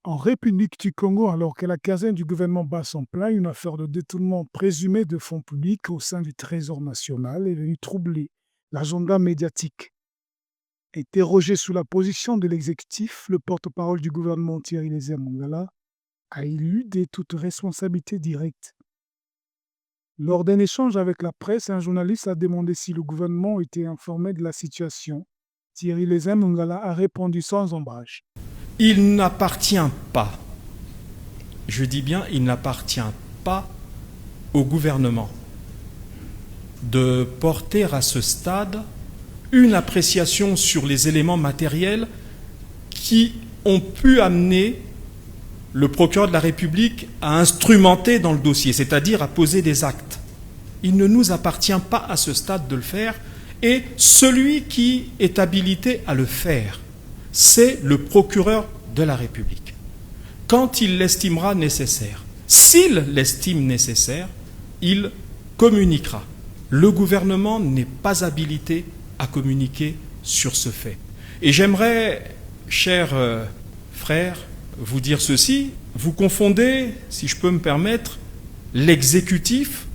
En République du Congo, alors que la caserne du gouvernement bat son plein, une affaire de détournement présumé de fonds publics au sein du Trésor national est venue troubler l'agenda médiatique. Interrogé sur la position de l'exécutif, le porte-parole du gouvernement Thierry Lézère Mongala a éludé toute responsabilité directe. Lors d'un échange avec la presse, un journaliste a demandé si le gouvernement était informé de la situation. Thierry Lézère Mongala a répondu sans ombrage. Il n'appartient pas, je dis bien, il n'appartient pas au gouvernement de porter à ce stade une appréciation sur les éléments matériels qui ont pu amener le procureur de la République à instrumenter dans le dossier, c'est-à-dire à poser des actes. Il ne nous appartient pas à ce stade de le faire, et celui qui est habilité à le faire, c'est le procureur de la République. Quand il l'estimera nécessaire, s'il l'estime nécessaire, il communiquera. Le gouvernement n'est pas habilité à communiquer sur ce fait. Et j'aimerais, chers frères, vous dire ceci, vous confondez, si je peux me permettre, l'exécutif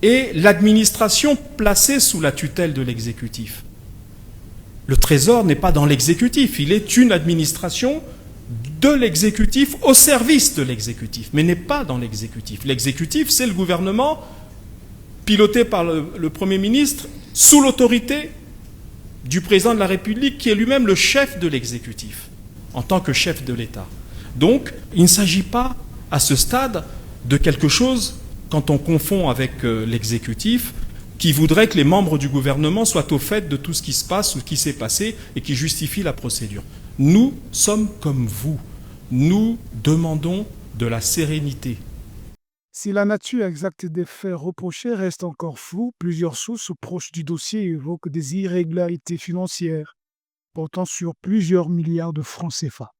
et l'administration placée sous la tutelle de l'exécutif. Le Trésor n'est pas dans l'exécutif, il est une administration de l'exécutif au service de l'exécutif, mais n'est pas dans l'exécutif. L'exécutif, c'est le gouvernement piloté par le Premier ministre sous l'autorité du président de la République qui est lui-même le chef de l'exécutif, en tant que chef de l'État. Donc, il ne s'agit pas, à ce stade, de quelque chose, quand on confond avec l'exécutif, qui voudrait que les membres du gouvernement soient au fait de tout ce qui se passe ou ce qui s'est passé et qui justifie la procédure. Nous sommes comme vous. Nous demandons de la sérénité. Si la nature exacte des faits reprochés reste encore floue, plusieurs sources proches du dossier évoquent des irrégularités financières portant sur plusieurs milliards de francs CFA.